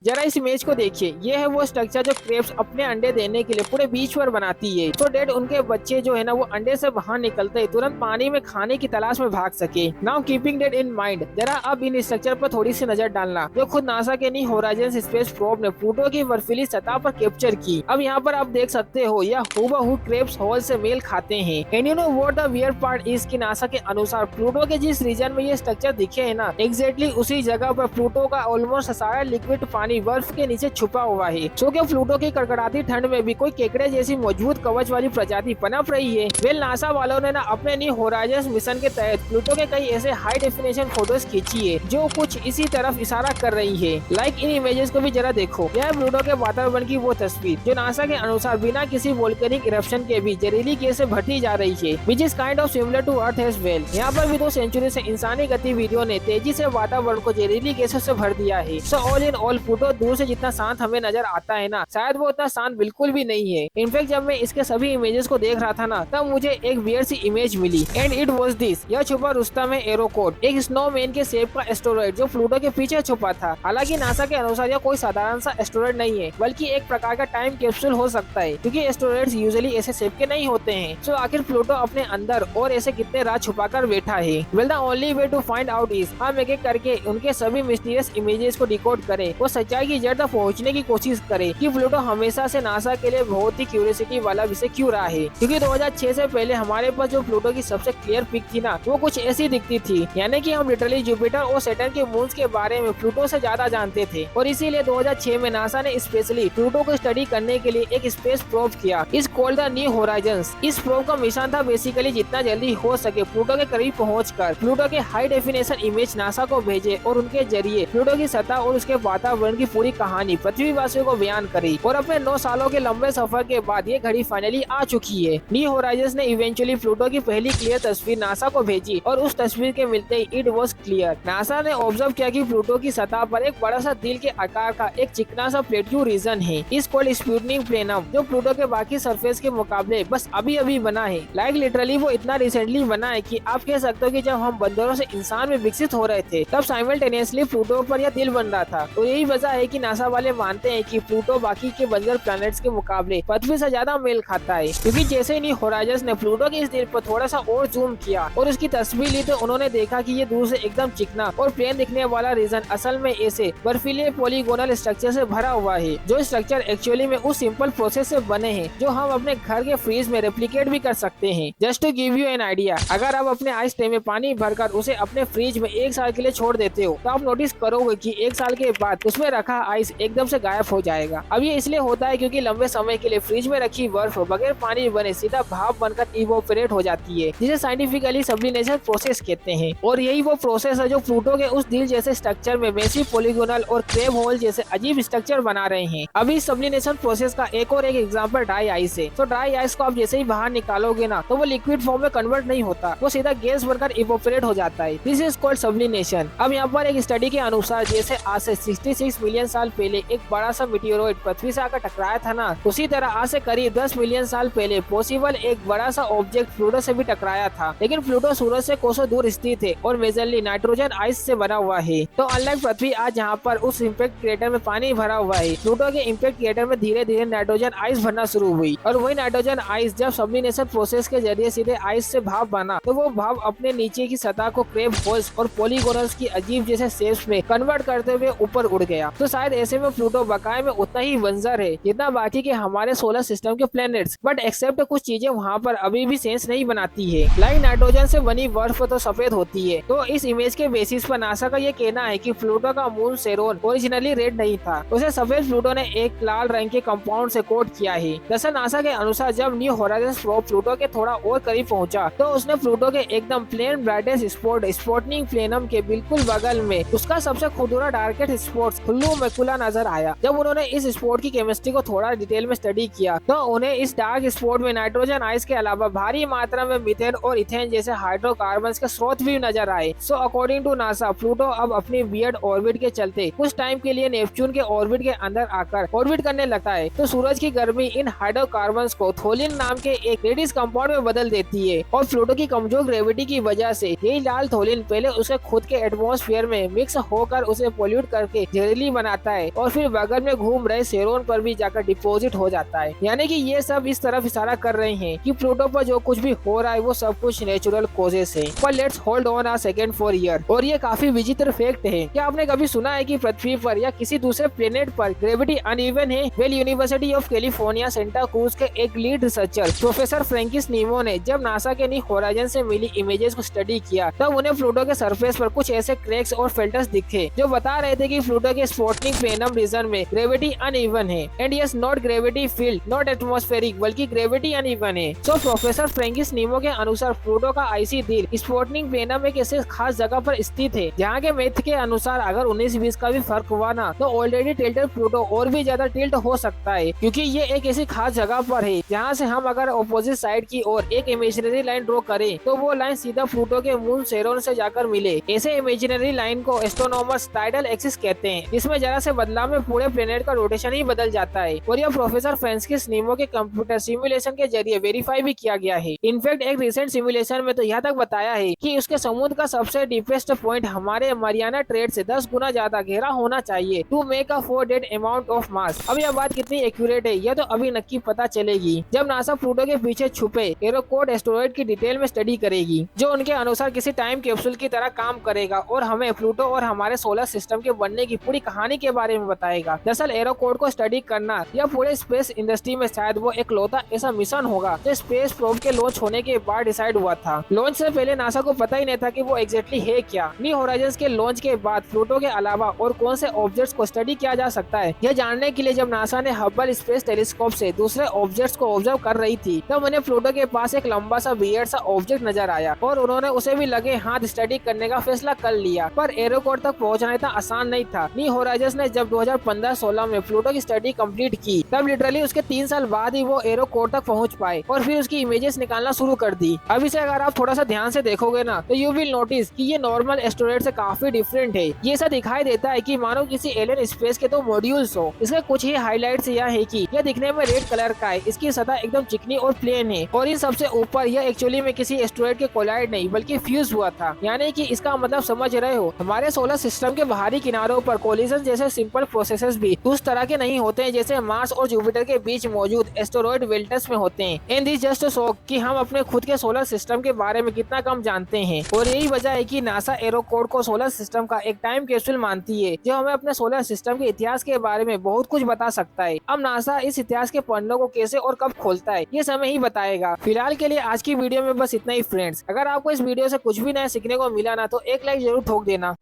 जरा इस इमेज को देखिए, ये है वो स्ट्रक्चर जो क्रेब्स अपने अंडे देने के लिए पूरे बीच पर बनाती है। तो डेट उनके बच्चे जो है ना वो अंडे से बाहर निकलते ही तुरंत पानी में खाने की तलाश में भाग सके। Now keeping that in mind, जरा अब इन स्ट्रक्चर पर थोड़ी सी नजर डालना जो खुद नासा के न्यू होराइजन स्पेस प्रोब ने प्लूटो की बर्फीली सतह पर कैप्चर की। अब यहाँ पर आप देख सकते हो यह हूबहू क्रेब्स हॉल से मेल खाते हैं। And you know what the weird part is कि नासा के अनुसार प्लूटो के जिस रीजन में ये स्ट्रक्चर दिखे है ना, एग्जैक्टली उसी जगह पर प्लूटो का ऑलमोस्ट सारा लिक्विड पानी बर्फ के नीचे छुपा हुआ है। सो क्या प्लूटो की कड़कड़ाती ठंड में भी कोई केकड़े जैसी मजबूत कवच वाली प्रजाति पनप रही है? वेल, नासा वालों ने ना अपने न्यू होराइजन मिशन के तहत प्लूटो के कई ऐसे हाई डेफिनेशन फोटोज खींची है जो कुछ इसी तरफ इशारा कर रही है। लाइक इन इमेजेस को भी जरा देखो, यह प्लूटो के वातावरण की वो तस्वीर जो नासा के अनुसार बिना किसी वोल्केनिक इरप्शन के भी जहरीली गैस से भरती जा रही है, which is kind of similar to earth as well. यहाँ पर भी 2 सेंचुरी से इंसानी गतिविधियों ने तेजी से वातावरण को जहरीली गैसों से भर दिया है। So all in all Pluto दूर से जितना शांत हमें नजर आता है ना, शायद वो उतना शांत बिल्कुल भी नहीं है। इनफैक्ट जब मैं इसके सभी इमेजेस को देख रहा था ना, तब मुझे एक वियर्ड सी इमेज मिली एंड इट वाज दिस। यह छुपा रुस्तम है एरोकोड, एक स्नोमैन के शेप का एस्टेरॉयड जो प्लूटो के पीछे छुपा था। हालांकि नासा के अनुसार यह कोई साधारण सा एस्टेरॉयड नहीं है, बल्कि एक प्रकार का टाइम कैप्सूल हो सकता है, क्योंकि एस्टेरॉयड्स यूजुअली ऐसे शेप के नहीं होते हैं। सो आखिर प्लूटो अपने अंदर और ऐसे कितने राज छुपा कर बैठा है? Well, the only way to find out is हम एक एक करके उनके सभी मिस्टीरियस इमेजेस को डिकोड करें, वो सच्चाई की जड़ तक पहुँचने की कोशिश करे कि प्लूटो हमेशा से नासा के लिए बहुत ही क्यूरियोसिटी वाला विषय क्यों रहा है। क्योंकि 2006 से पहले हमारे पास जो प्लूटो की सबसे क्लियर पिक थी ना, वो कुछ ऐसी दिखती थी, यानी कि हम लिटरली जुपिटर और सैटर्न के मून्स के बारे में प्लूटो से ज्यादा जानते थे। और इसीलिए 2006 में नासा ने स्पेशली प्लूटो को स्टडी करने के लिए एक स्पेस प्रोब किया, इस कॉल्ड द न्यू होराइजन्स। इस प्रोब का मिशन था बेसिकली जितना जल्दी हो सके प्लूटो के करीब पहुंचकर प्लूटो के हाई डेफिनेशन इमेज नासा को भेजे और उनके जरिए प्लूटो की सतह और उसके वातावरण की पूरी कहानी पृथ्वीवासियों को बयान करी। और अपने 9 सालों के लंबे सफर के बाद ये घड़ी फाइनली आ चुकी है। न्यू होराइजन्स ने इवेंचुअली प्लूटो की पहली क्लियर तस्वीर नासा को भेजी और उस तस्वीर के मिलते ही इट वाज क्लियर। नासा ने ऑब्जर्व किया कि प्लूटो की सतह पर एक बड़ा सा दिल के आकार का एक चिकना सा प्लेट्यू रीजन है, इस कॉल्ड स्पूटनिक प्लेनम, जो प्लूटो के बाकी सरफेस के मुकाबले बस अभी अभी बना है। लाइक लिटरली वो इतना रिसेंटली बना है कि आप कह सकते हो कि जब हम बंदरों से इंसान में विकसित हो रहे थे, तब साइमल्टेनियसली प्लूटो पर यह दिल बन रहा था। और यही वजह है कि नासा वाले मानते हैं कि प्लूटो बाकी के बंजर प्लैनेट्स के मुकाबले पृथ्वी से ज्यादा मेल खाता है। क्योंकि जैसे ही न्यू होराइजन्स ने प्लूटो के इस दिल पर थोड़ा सा और जूम किया और उसकी तस्वीर ली, तो उन्होंने देखा कि ये दूर से एकदम चिकना और प्लेन दिखने वाला रीजन असल में ऐसे बर्फीले पॉलीगोनल स्ट्रक्चर से भरा हुआ है, जो स्ट्रक्चर एक्चुअली में उस सिंपल प्रोसेस से बने हैं जो हम अपने घर के फ्रीज में रेप्लिकेट भी कर सकते हैं। Just to give you an idea, अगर आप अपने आइस ट्रे में पानी भरकर उसे अपने फ्रिज में 1 साल के लिए छोड़ देते हो, तो आप नोटिस करोगे कि 1 साल के बाद उसमें रखा आइस एकदम से गायब हो जाएगा। अब ये इसलिए होता है क्योंकि लंबे समय के लिए फ्रिज में रखी बर्फ बगैर पानी बने सीधा भाप बनकर इवोपरेट हो जाती है, जिसे साइंटिफिकली सब्लिमेशन प्रोसेस कहते हैं। और यही वो प्रोसेस है जो प्लूटो के उस दिल जैसे स्ट्रक्चर में मैसिव पॉलीगोनल और क्रेब होल जैसे अजीब स्ट्रक्चर बना रहे हैं। अभी सब्लिमेशन प्रोसेस का एक और एक एग्जांपल ड्राई आइस है। तो ड्राई आइस को आप जैसे ही बाहर निकालोगे ना, तो वो लिक्विड फॉर्म में कन्वर्ट नहीं होता, वो सीधा गैस बनकर इवोपरेट हो जाता है। This is called sublimation. अब यहाँ पर एक स्टडी के अनुसार जैसे आज से 66 मिलियन साल पहले एक बड़ा सा मीटियोरॉइड पृथ्वी से आकर टकराया था ना, उसी तरह आज से करीब 10 मिलियन साल पहले पॉसिबल एक बड़ा सा ऑब्जेक्ट प्लूटो से भी टकराया था। लेकिन प्लूटो सूरज से कोसों दूर स्थित है और मेजरली नाइट्रोजन आइस से बना हुआ है। तो अनलाइक पृथ्वी आज जहाँ पर उस इम्पैक्ट क्रेटर में पानी भरा हुआ है, प्लूटो के इम्पैक्ट क्रेटर में धीरे धीरे नाइट्रोजन आइस भरना शुरू हुई। और वही नाइट्रोजन आइस जब सब्लिमेशन प्रोसेस के जरिए सीधे आइस से भाप बना, तो वो भाप अपने नीचे की सतह को क्रेब होल्स और पॉलीगोनल्स की अजीब जैसे शेप्स में कन्वर्ट करते हुए ऊपर उड़ गया। तो शायद ऐसे में प्लूटो बकाए में उतना ही बंजर है जितना बाकी के हमारे सोलर सिस्टम के प्लैनेट्स, बट एक्सेप्ट कुछ चीजें वहाँ पर अभी भी सेंस नहीं बनाती है। लाइक नाइट्रोजन से बनी बर्फ तो सफेद होती है। तो इस इमेज के बेसिस पर नासा का ये कहना है कि प्लूटो का मून सेरोन ओरिजिनली रेड नहीं था, उसे सफेद प्लूटो ने एक लाल रंग के कंपाउंड से कोट किया है। दरअसल नासा के अनुसार जब न्यू होराइजन्स प्रोब प्लूटो के थोड़ा और करीब पहुंचा, तो उसने प्लूटो के एकदम plain brightest spot Sputnik planum के बिल्कुल बगल में उसका सबसे खुदरा डार्केस्ट स्पॉट हुल्लू मैकुला नजर आया। जब उन्होंने इस स्पॉट की केमिस्ट्री को थोड़ा डिटेल में स्टडी किया, तो उन्हें इस डार्क स्पॉट में नाइट्रोजन आइस के अलावा भारी मात्रा में मीथेन और इथेन जैसे हाइड्रोकार्बन्स के स्रोत भी नजर आए। So according to NASA, Pluto अब अपनी वियर्ड ऑर्बिट के चलते कुछ टाइम के लिए नेपच्यून के ऑर्बिट के अंदर आकर ऑर्बिट करने लगता है। तो सूरज की गर्मी इन हाइड्रोकार्बन्स को थोलिन नाम के एक रेडिस कंपाउंड में बदल देती है और प्लूटो की कमजोर ग्रेविटी की वजह से यही लाल थोलिन पहले उसे खुद के एटमॉस्फेयर में मिक्स होकर उसे पोल्यूट करके जहरीली बिजली बनाता है और फिर बगल में घूम रहे सेरोन पर भी जाकर डिपॉजिट हो जाता है। यानी कि ये सब इस तरफ इशारा कर रहे हैं कि प्लूटो पर जो कुछ भी हो रहा है वो सब कुछ नेचुरल कॉजेस है। पर let's hold on a second for here. और ये काफी विचित्र फैक्ट है। क्या आपने कभी सुना है कि पृथ्वी पर या किसी दूसरे प्लेनेट पर ग्रेविटी अनइवन है? Well, university of California Santa cruise के एक लीड रिसर्चर प्रोफेसर फ्रैंकिस नीमो ने जब नासा के न्यू होराइजन से मिली इमेजेस को स्टडी किया तब उन्हें प्लूटो के सरफेस पर कुछ ऐसे क्रैक्स और फिल्टर्स दिखे जो बता रहे थे कि प्लूटो के स्पोर्टनिक प्लेनम रीजन में ग्रेविटी अनइवन है। And yes, not gravity field, not atmospheric, बल्कि ग्रेविटी अनइवन है। सो प्रोफेसर फ्रैंकिस नीमो के अनुसार प्लूटो का आईसी दिल स्पोर्टनिक प्लेनम एक ऐसे खास जगह पर स्थित है जहाँ के मैथ के अनुसार अगर 19-20 का भी फर्क हुआ ना तो ऑलरेडी टिल्टेड प्लूटो और भी ज्यादा टिल्ट हो सकता है, क्योंकि ये एक ऐसी खास जगह पर है जहाँ से हम अगर ऑपोजिट साइड की ओर एक इमेजिनरी लाइन ड्रॉ करें तो वो लाइन सीधा प्लूटो के मून सेरोन से जाकर मिले। ऐसे इमेजिनरी लाइन को एस्ट्रोनॉमर्स टाइडल एक्सिस कहते हैं, जिसमें जरा से बदलाव में पूरे प्लेनेट का रोटेशन ही बदल जाता है। और यह प्रोफेसर फ्रांसिस नीमो के कंप्यूटर सिमुलेशन के जरिए वेरीफाई भी किया गया है। इनफैक्ट एक रिसेंट सिमुलेशन में तो यहाँ तक बताया है कि उसके समुद्र का सबसे डीपेस्ट पॉइंट हमारे मरियाना ट्रेड से 10 गुना ज्यादा गहरा होना चाहिए to make a 4 dead amount of mass. अब यह बात कितनी एक्यूरेट है यह तो अभी नक्की पता चलेगी जब नासा प्लूटो के पीछे छुपे एरोकोड एस्टेरॉयड की डिटेल में स्टडी करेगी, जो उनके अनुसार किसी टाइम कैप्सूल की तरह काम करेगा और हमें प्लूटो और हमारे सोलर सिस्टम के बनने की पूरी कहानी के बारे में बताएगा। दरअसल एरोकोड को स्टडी करना या पूरे स्पेस इंडस्ट्री में शायद वो एक लौता ऐसा मिशन होगा जो स्पेस प्रोब के लॉन्च होने के बाद डिसाइड हुआ था। लॉन्च से पहले नासा को पता ही नहीं था कि वो एग्जैक्टली है क्या। न्यू होराइजन्स के लॉन्च के बाद प्लूटो के अलावा और कौन से ऑब्जेक्ट्स को स्टडी किया जा सकता है यह जानने के लिए जब नासा ने हबल स्पेस टेलीस्कोप से दूसरे ऑब्जेक्ट्स को ऑब्जर्व कर रही थी तब उन्हें प्लूटो के पास एक लंबा सा वियर्ड सा ऑब्जेक्ट नजर आया और उन्होंने उसे भी लगे हाथ स्टडी करने का फैसला कर लिया। पर एरोकोड तक पहुंचना इतना आसान नहीं था। न्यू होराइजन्स ने जब 2015-16 में प्लूटो की स्टडी कंप्लीट की तब लिटरली उसके 3 साल बाद ही वो एरोकोड तक पहुंच पाए और फिर उसकी इमेजेस निकालना शुरू कर दी। अब इसे अगर आप थोड़ा सा ध्यान से देखोगे ना तो यू विल नोटिस कि ये नॉर्मल एस्टेरॉयड से काफी डिफरेंट है। ये ऐसा दिखाई देता है कि मानो किसी एलियन स्पेस के 2 मॉड्यूल्स हो। इसके कुछ ही हाईलाइट्स यह है कि यह दिखने में रेड कलर का है, इसकी सतह एकदम चिकनी और प्लेन है और इन सबसे ऊपर यह एक्चुअली में किसी एस्टेरॉयड के कोलाइड नहीं बल्कि फ्यूज हुआ था। यानी कि इसका मतलब समझ रहे हो, हमारे सोलर सिस्टम के बाहरी किनारों पर कोलिजन जैसे सिंपल प्रोसेसेस भी उस तरह के नहीं होते हैं जैसे मार्स और जुपिटर के बीच मौजूद एस्टेरॉयड बेल्ट्स में होते हैं। एंड दिस जस्ट शो कि हम अपने खुद के सोलर सिस्टम के बारे में कितना कम जानते हैं। और यही वजह है कि नासा एरोकोड को सोलर सिस्टम का एक टाइम कैप्सूल मानती है जो हमें अपने सोलर सिस्टम के इतिहास के बारे में बहुत कुछ बता सकता है। अब नासा इस इतिहास के पन्नों को कैसे और कब खोलता है ये समय ही बताएगा। फिलहाल के लिए आज की वीडियो में बस इतना ही फ्रेंड्स। अगर आपको इस वीडियो से कुछ भी नया सीखने को मिला ना तो एक लाइक जरूर ठोक देना।